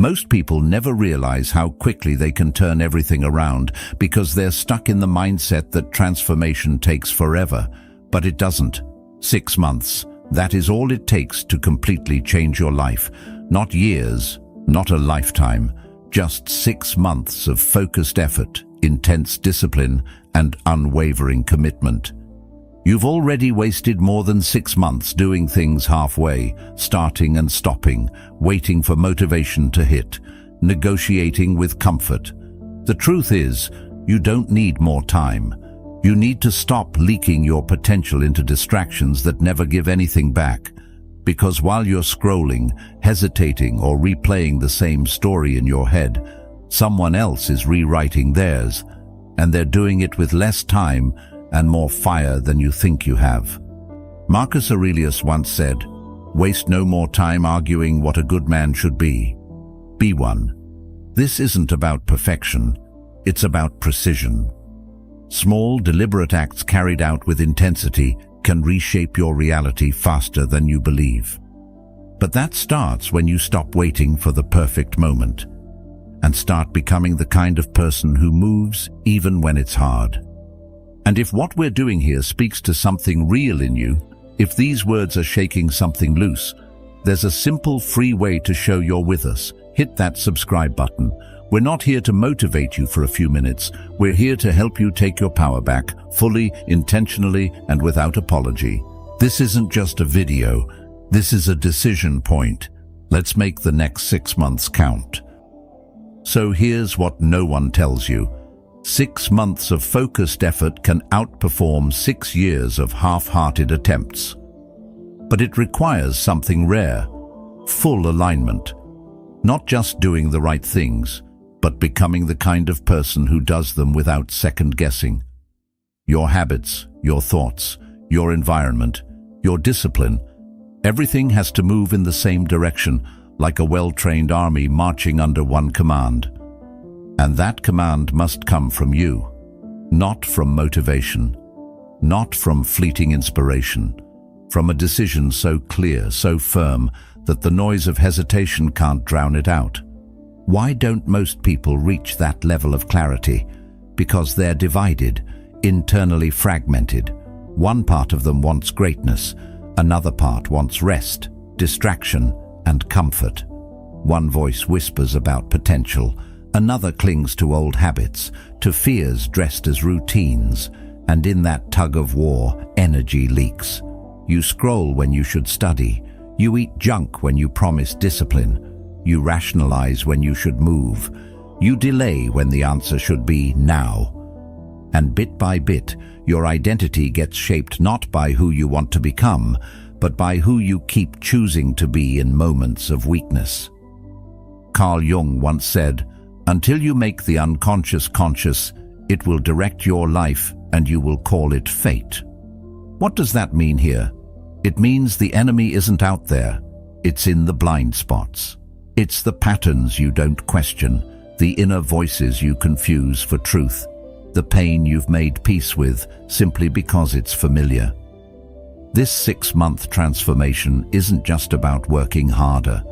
Most people never realize how quickly they can turn everything around because they're stuck in the mindset that transformation takes forever. But it doesn't. 6 months. That is all it takes to completely change your life. Not years, not a lifetime. Just 6 months of focused effort, intense discipline, and unwavering commitment. You've already wasted more than 6 months doing things halfway, starting and stopping, waiting for motivation to hit, negotiating with comfort. The truth is, you don't need more time. You need to stop leaking your potential into distractions that never give anything back. Because while you're scrolling, hesitating, or replaying the same story in your head, someone else is rewriting theirs, and they're doing it with less time and more fire than you think you have. Marcus Aurelius once said, "Waste no more time arguing what a good man should be. Be one." This isn't about perfection, it's about precision. Small, deliberate acts carried out with intensity can reshape your reality faster than you believe. But that starts when you stop waiting for the perfect moment and start becoming the kind of person who moves even when it's hard. And if what we're doing here speaks to something real in you, if these words are shaking something loose, there's a simple, free way to show you're with us. Hit that subscribe button. We're not here to motivate you for a few minutes. We're here to help you take your power back, fully, intentionally, and without apology. This isn't just a video. This is a decision point. Let's make the next 6 months count. So here's what no one tells you. 6 months of focused effort can outperform 6 years of half-hearted attempts. But it requires something rare, full alignment. Not just doing the right things, but becoming the kind of person who does them without second-guessing. Your habits, your thoughts, your environment, your discipline, everything has to move in the same direction, like a well-trained army marching under one command. And that command must come from you, not from motivation, not from fleeting inspiration, from a decision so clear, so firm, that the noise of hesitation can't drown it out. Why don't most people reach that level of clarity? Because they're divided, internally fragmented. One part of them wants greatness, another part wants rest, distraction, and comfort. One voice whispers about potential, another clings to old habits, to fears dressed as routines, and in that tug-of-war, energy leaks. You scroll when you should study. You eat junk when you promise discipline. You rationalize when you should move. You delay when the answer should be now. And bit by bit, your identity gets shaped not by who you want to become, but by who you keep choosing to be in moments of weakness. Carl Jung once said, "Until you make the unconscious conscious, it will direct your life and you will call it fate." What does that mean here? It means the enemy isn't out there. It's in the blind spots. It's the patterns you don't question, the inner voices you confuse for truth, the pain you've made peace with simply because it's familiar. This 6-month transformation isn't just about working harder.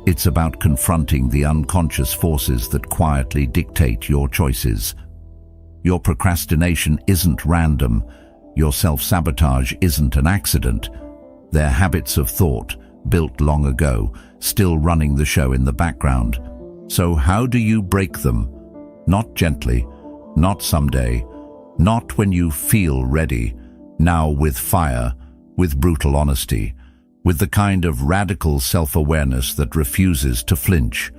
It's about confronting the unconscious forces that quietly dictate your choices. Your procrastination isn't random. Your self-sabotage isn't an accident. They're habits of thought, built long ago, still running the show in the background. So how do you break them? Not gently, not someday, not when you feel ready. Now with fire, with brutal honesty, with the kind of radical self-awareness that refuses to flinch.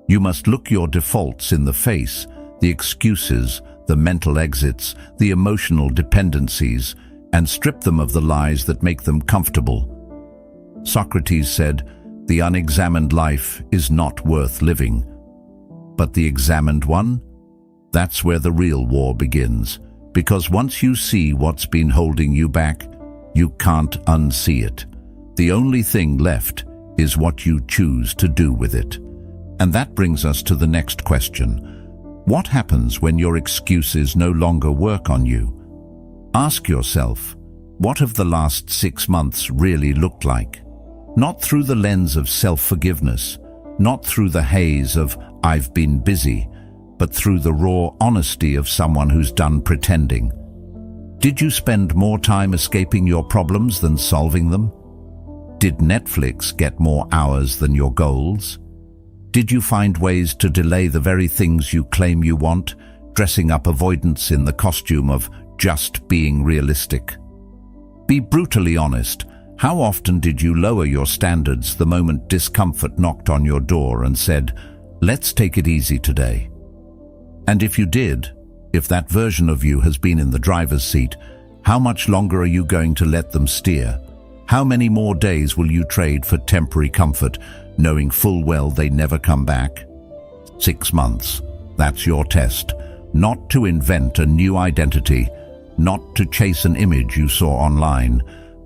You must look your defaults in the face, the excuses, the mental exits, the emotional dependencies, and strip them of the lies that make them comfortable. Socrates said, "The unexamined life is not worth living." But the examined one? That's where the real war begins, because once you see what's been holding you back, you can't unsee it. The only thing left is what you choose to do with it. And that brings us to the next question. What happens when your excuses no longer work on you? Ask yourself, what have the last 6 months really looked like? Not through the lens of self-forgiveness, not through the haze of "I've been busy," but through the raw honesty of someone who's done pretending. Did you spend more time escaping your problems than solving them? Did Netflix get more hours than your goals? Did you find ways to delay the very things you claim you want, dressing up avoidance in the costume of just being realistic? Be brutally honest. How often did you lower your standards the moment discomfort knocked on your door and said, "Let's take it easy today"? And if you did, if that version of you has been in the driver's seat, how much longer are you going to let them steer? How many more days will you trade for temporary comfort, knowing full well they never come back? 6 months. That's your test. Not to invent a new identity, not to chase an image you saw online,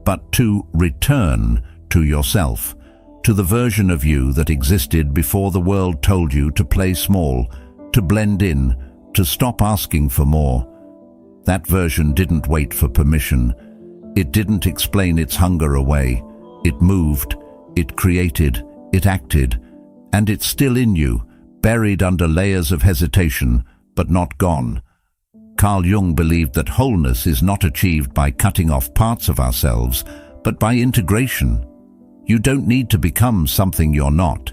but to return to yourself, to the version of you that existed before the world told you to play small, to blend in, to stop asking for more. That version didn't wait for permission. It didn't explain its hunger away. It moved, it created, it acted, and it's still in you, buried under layers of hesitation, but not gone. Carl Jung believed that wholeness is not achieved by cutting off parts of ourselves, but by integration. You don't need to become something you're not.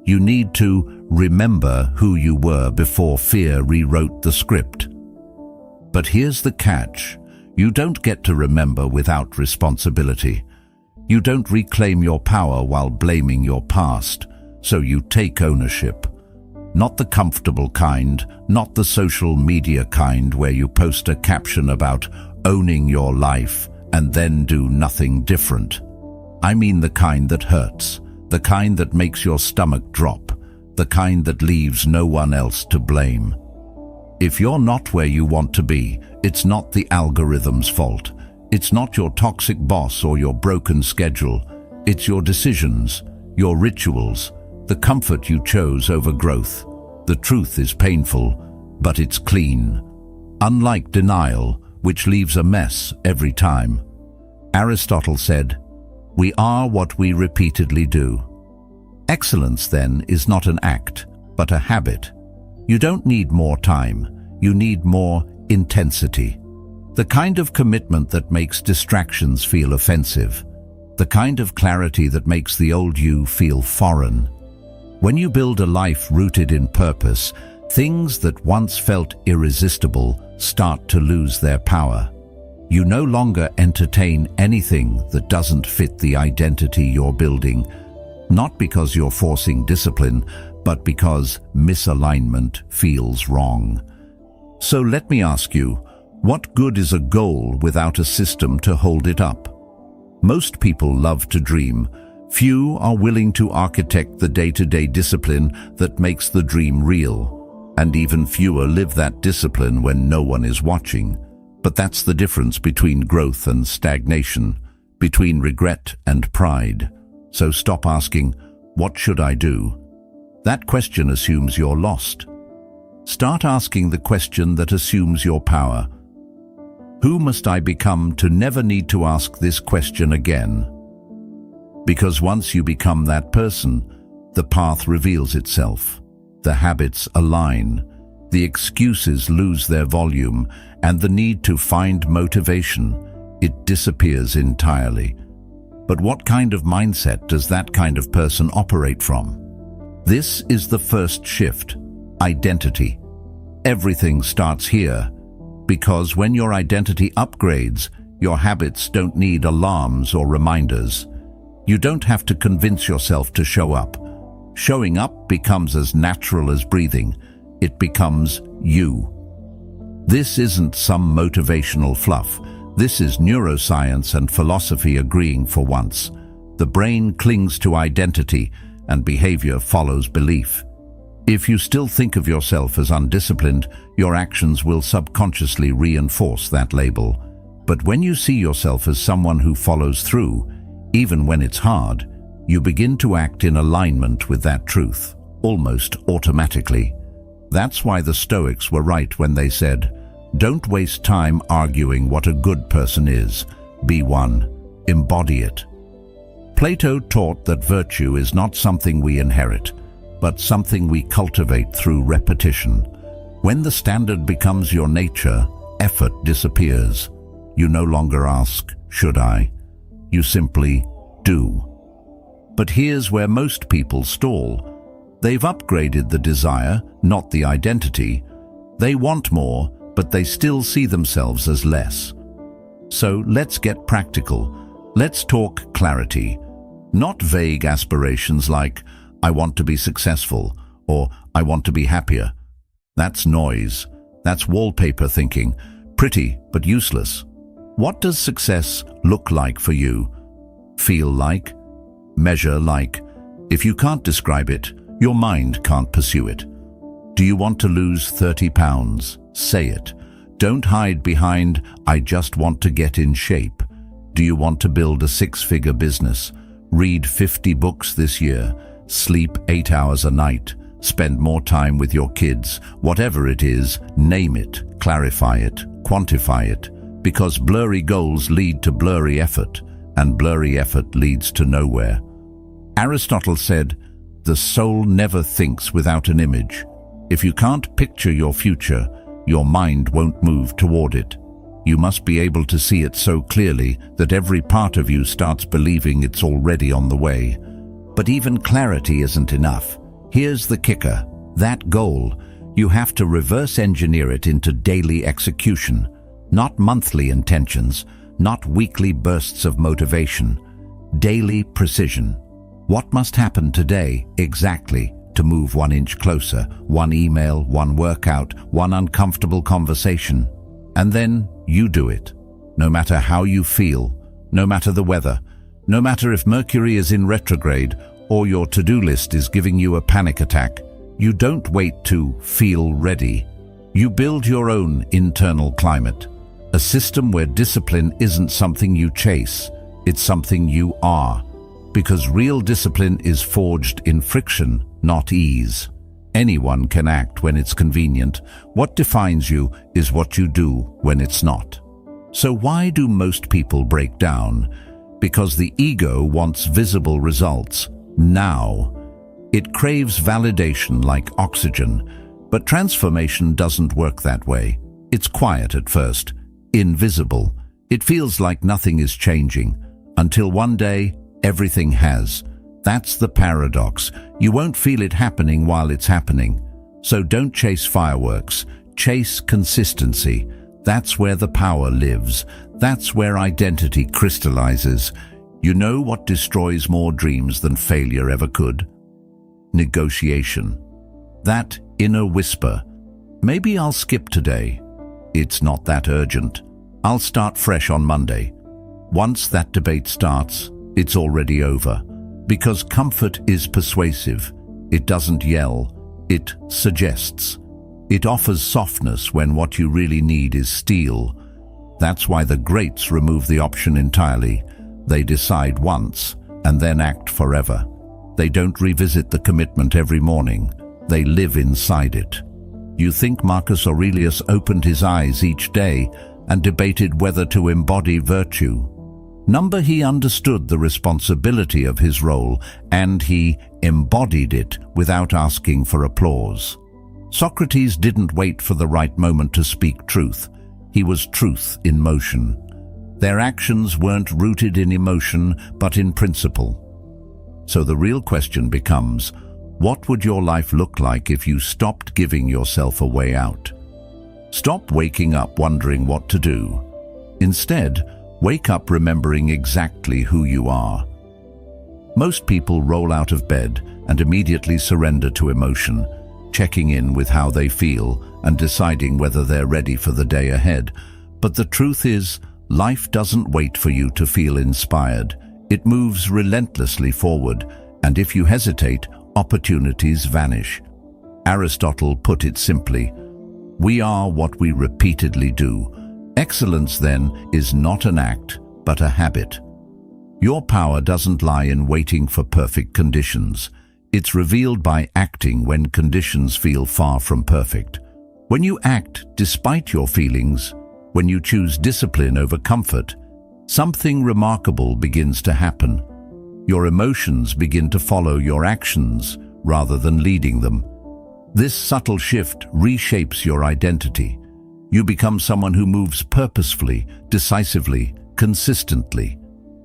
You need to remember who you were before fear rewrote the script. But here's the catch. You don't get to remember without responsibility. You don't reclaim your power while blaming your past, so you take ownership. Not the comfortable kind, not the social media kind where you post a caption about owning your life and then do nothing different. I mean the kind that hurts, the kind that makes your stomach drop, the kind that leaves no one else to blame. If you're not where you want to be, it's not the algorithm's fault. It's not your toxic boss or your broken schedule. It's your decisions, your rituals, the comfort you chose over growth. The truth is painful, but it's clean. Unlike denial, which leaves a mess every time. Aristotle said, "We are what we repeatedly do." Excellence, then, is not an act, but a habit. You don't need more time, you need more intensity. The kind of commitment that makes distractions feel offensive. The kind of clarity that makes the old you feel foreign. When you build a life rooted in purpose, things that once felt irresistible start to lose their power. You no longer entertain anything that doesn't fit the identity you're building, not because you're forcing discipline, but because misalignment feels wrong. So let me ask you, what good is a goal without a system to hold it up? Most people love to dream. Few are willing to architect the day-to-day discipline that makes the dream real. And even fewer live that discipline when no one is watching. But that's the difference between growth and stagnation, between regret and pride. So stop asking, "What should I do?" That question assumes you're lost. Start asking the question that assumes your power. Who must I become to never need to ask this question again? Because once you become that person, the path reveals itself. The habits align. The excuses lose their volume, and the need to find motivation, it disappears entirely. But what kind of mindset does that kind of person operate from? This is the first shift, identity. Everything starts here, because when your identity upgrades, your habits don't need alarms or reminders. You don't have to convince yourself to show up. Showing up becomes as natural as breathing. It becomes you. This isn't some motivational fluff. This is neuroscience and philosophy agreeing for once. The brain clings to identity, and behavior follows belief. If you still think of yourself as undisciplined, your actions will subconsciously reinforce that label. But when you see yourself as someone who follows through, even when it's hard, you begin to act in alignment with that truth, almost automatically. That's why the Stoics were right when they said, "Don't waste time arguing what a good person is. Be one. Embody it." Plato taught that virtue is not something we inherit, but something we cultivate through repetition. When the standard becomes your nature, effort disappears. You no longer ask, "Should I?" You simply do. But here's where most people stall. They've upgraded the desire, not the identity. They want more, but they still see themselves as less. So let's get practical. Let's talk clarity. Not vague aspirations like, "I want to be successful," or "I want to be happier." That's noise. That's wallpaper thinking. Pretty, but useless. What does success look like for you? Feel like? Measure like? If you can't describe it, your mind can't pursue it. Do you want to lose 30 pounds? Say it. Don't hide behind, "I just want to get in shape." Do you want to build a 6-figure business? Read 50 books this year? Sleep 8 hours a night? Spend more time with your kids? Whatever it is, name it, clarify it, quantify it. Because blurry goals lead to blurry effort, and blurry effort leads to nowhere. Aristotle said, "The soul never thinks without an image." If you can't picture your future, your mind won't move toward it. You must be able to see it so clearly that every part of you starts believing it's already on the way. But even clarity isn't enough. Here's the kicker. That goal, you have to reverse engineer it into daily execution. Not monthly intentions, not weekly bursts of motivation. Daily precision. What must happen today, exactly, to move 1 inch closer? 1 email, 1 workout, 1 uncomfortable conversation. And then you do it. No matter how you feel, no matter the weather, no matter if Mercury is in retrograde or your to-do list is giving you a panic attack, you don't wait to feel ready. You build your own internal climate. A system where discipline isn't something you chase, it's something you are. Because real discipline is forged in friction, not ease. Anyone can act when it's convenient. What defines you is what you do when it's not. So why do most people break down? Because the ego wants visible results, now. It craves validation like oxygen, but transformation doesn't work that way. It's quiet at first, invisible. It feels like nothing is changing, until one day, everything has. That's the paradox. You won't feel it happening while it's happening. So don't chase fireworks. Chase consistency. That's where the power lives. That's where identity crystallizes. You know what destroys more dreams than failure ever could? Negotiation. That inner whisper. Maybe I'll skip today. It's not that urgent. I'll start fresh on Monday. Once that debate starts, it's already over. Because comfort is persuasive. It doesn't yell. It suggests. It offers softness when what you really need is steel. That's why the greats remove the option entirely. They decide once and then act forever. They don't revisit the commitment every morning. They live inside it. You think Marcus Aurelius opened his eyes each day and debated whether to embody virtue? Number, he understood the responsibility of his role, and he embodied it without asking for applause. Socrates didn't wait for the right moment to speak truth. He was truth in motion. Their actions weren't rooted in emotion, but in principle. So the real question becomes, what would your life look like if you stopped giving yourself a way out? Stop waking up wondering what to do. Instead, wake up remembering exactly who you are. Most people roll out of bed and immediately surrender to emotion, checking in with how they feel and deciding whether they're ready for the day ahead. But the truth is, life doesn't wait for you to feel inspired. It moves relentlessly forward, and if you hesitate, opportunities vanish. Aristotle put it simply, we are what we repeatedly do. Excellence, then, is not an act, but a habit. Your power doesn't lie in waiting for perfect conditions. It's revealed by acting when conditions feel far from perfect. When you act despite your feelings, when you choose discipline over comfort, something remarkable begins to happen. Your emotions begin to follow your actions rather than leading them. This subtle shift reshapes your identity. You become someone who moves purposefully, decisively, consistently.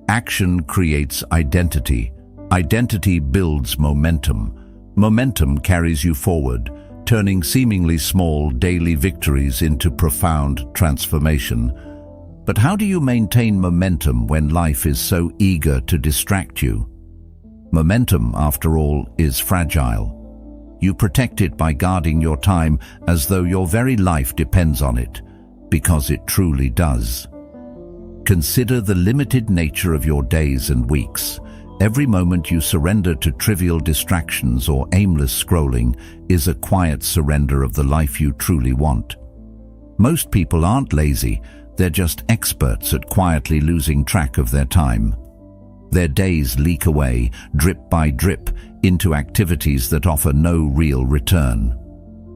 Action creates identity. Identity builds momentum. Momentum carries you forward, turning seemingly small daily victories into profound transformation. But how do you maintain momentum when life is so eager to distract you? Momentum, after all, is fragile. You protect it by guarding your time as though your very life depends on it, because it truly does. Consider the limited nature of your days and weeks. Every moment you surrender to trivial distractions or aimless scrolling is a quiet surrender of the life you truly want. Most people aren't lazy, they're just experts at quietly losing track of their time. Their days leak away, drip by drip, into activities that offer no real return.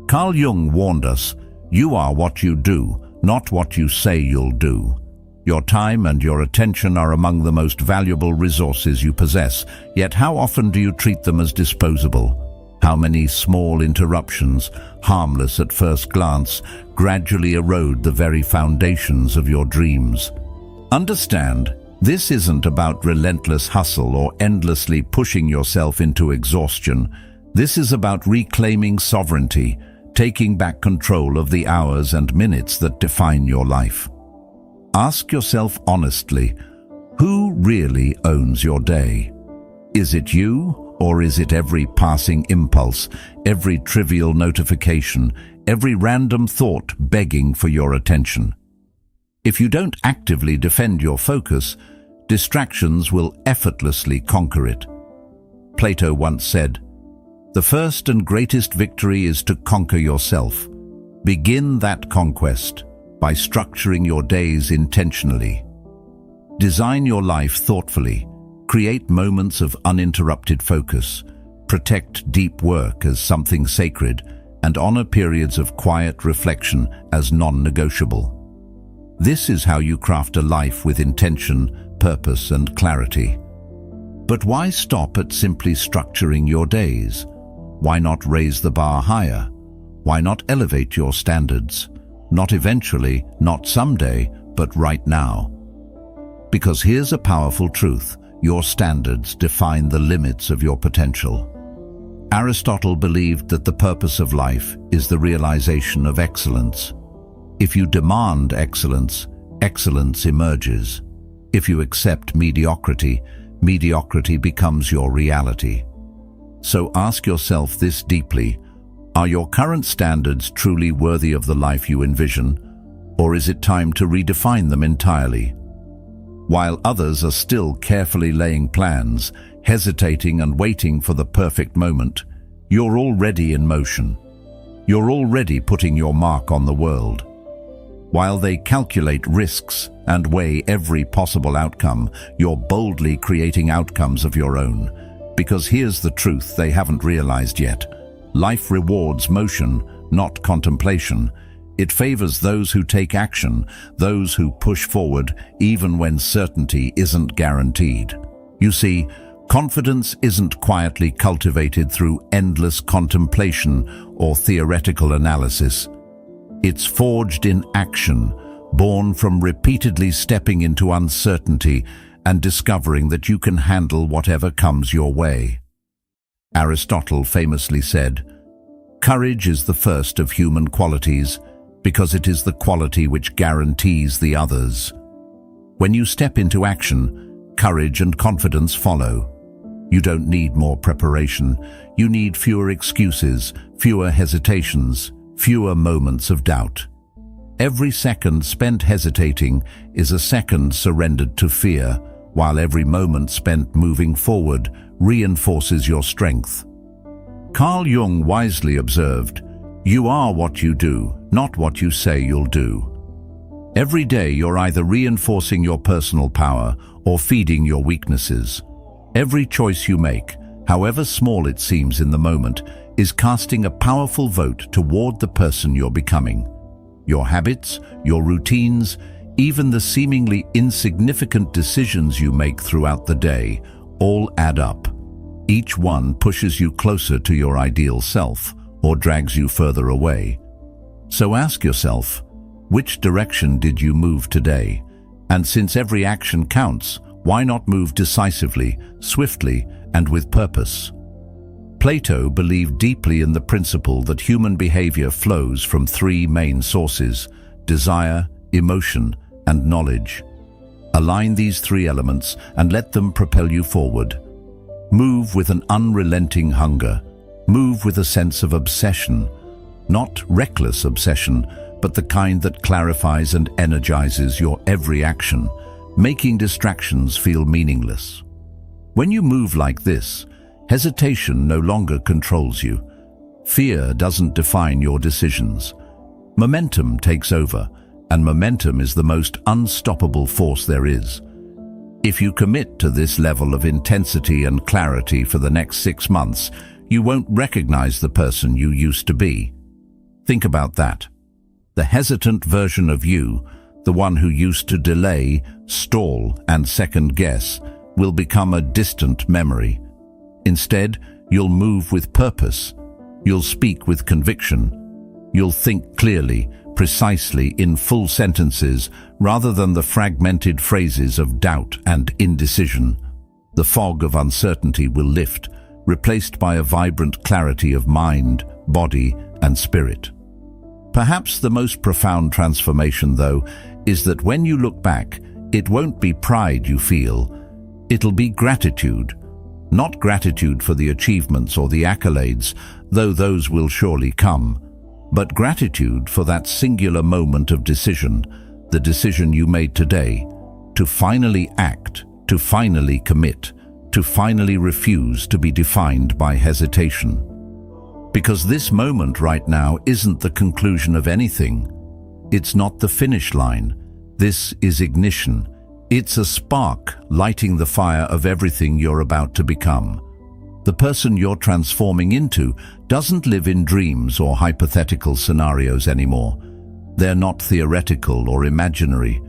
Carl Jung warned us, "You are what you do, not what you say you'll do." Your time and your attention are among the most valuable resources you possess, yet how often do you treat them as disposable? How many small interruptions, harmless at first glance, gradually erode the very foundations of your dreams? Understand, this isn't about relentless hustle or endlessly pushing yourself into exhaustion. This is about reclaiming sovereignty, taking back control of the hours and minutes that define your life. Ask yourself honestly, who really owns your day? Is it you, or is it every passing impulse, every trivial notification, every random thought begging for your attention? If you don't actively defend your focus, distractions will effortlessly conquer it. Plato once said, "The first and greatest victory is to conquer yourself. Begin that conquest by structuring your days intentionally. Design your life thoughtfully, create moments of uninterrupted focus, protect deep work as something sacred, and honor periods of quiet reflection as non-negotiable. This is how you craft a life with intention, purpose, and clarity. But why stop at simply structuring your days? Why not raise the bar higher? Why not elevate your standards? Not eventually, not someday, but right now. Because here's a powerful truth: your standards define the limits of your potential. Aristotle believed that the purpose of life is the realization of excellence. If you demand excellence, excellence emerges. If you accept mediocrity, mediocrity becomes your reality. So ask yourself this deeply: are your current standards truly worthy of the life you envision, or is it time to redefine them entirely? While others are still carefully laying plans, hesitating and waiting for the perfect moment, you're already in motion. You're already putting your mark on the world. While they calculate risks and weigh every possible outcome, you're boldly creating outcomes of your own. Because here's the truth they haven't realized yet: life rewards motion, not contemplation. It favors those who take action, those who push forward even when certainty isn't guaranteed. You see, confidence isn't quietly cultivated through endless contemplation or theoretical analysis. It's forged in action, born from repeatedly stepping into uncertainty and discovering that you can handle whatever comes your way. Aristotle famously said, "Courage is the first of human qualities, because it is the quality which guarantees the others." When you step into action, courage and confidence follow. You don't need more preparation. You need fewer excuses, fewer hesitations, fewer moments of doubt. Every second spent hesitating is a second surrendered to fear, while every moment spent moving forward reinforces your strength. Carl Jung wisely observed, "You are what you do, not what you say you'll do." Every day you're either reinforcing your personal power or feeding your weaknesses. Every choice you make, however small it seems in the moment, is casting a powerful vote toward the person you're becoming. Your habits, your routines, even the seemingly insignificant decisions you make throughout the day, all add up. Each one pushes you closer to your ideal self or drags you further away. So ask yourself, which direction did you move today? And since every action counts, why not move decisively, swiftly, and with purpose? Plato believed deeply in the principle that human behavior flows from three main sources: desire, emotion, and knowledge. Align these three elements and let them propel you forward. Move with an unrelenting hunger. Move with a sense of obsession. Not reckless obsession, but the kind that clarifies and energizes your every action, making distractions feel meaningless. When you move like this, hesitation no longer controls you. Fear doesn't define your decisions. Momentum takes over, and momentum is the most unstoppable force there is. If you commit to this level of intensity and clarity for the next 6 months, you won't recognize the person you used to be. Think about that. The hesitant version of you, the one who used to delay, stall, and second-guess, will become a distant memory. Instead, you'll move with purpose. You'll speak with conviction. You'll think clearly, precisely, in full sentences, rather than the fragmented phrases of doubt and indecision. The fog of uncertainty will lift, replaced by a vibrant clarity of mind, body, and spirit. Perhaps the most profound transformation, though, is that when you look back, it won't be pride you feel. It'll be gratitude. Not gratitude for the achievements or the accolades, though those will surely come, but gratitude for that singular moment of decision, the decision you made today, to finally act, to finally commit, to finally refuse to be defined by hesitation. Because this moment right now isn't the conclusion of anything. It's not the finish line. This is ignition. It's a spark lighting the fire of everything you're about to become. The person you're transforming into doesn't live in dreams or hypothetical scenarios anymore. They're not theoretical or imaginary.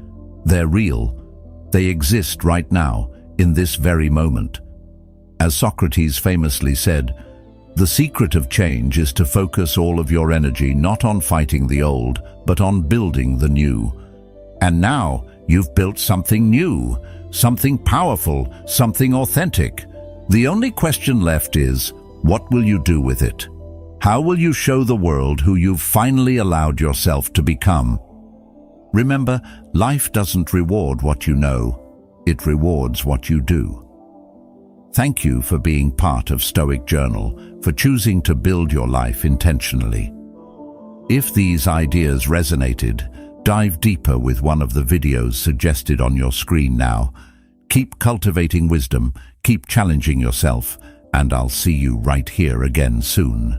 They're real. They exist right now, in this very moment. As Socrates famously said, "The secret of change is to focus all of your energy not on fighting the old, but on building the new." And now, you've built something new, something powerful, something authentic. The only question left is, what will you do with it? How will you show the world who you've finally allowed yourself to become? Remember, life doesn't reward what you know, it rewards what you do. Thank you for being part of Stoic Journal, for choosing to build your life intentionally. If these ideas resonated, dive deeper with one of the videos suggested on your screen now. Keep cultivating wisdom, keep challenging yourself, and I'll see you right here again soon.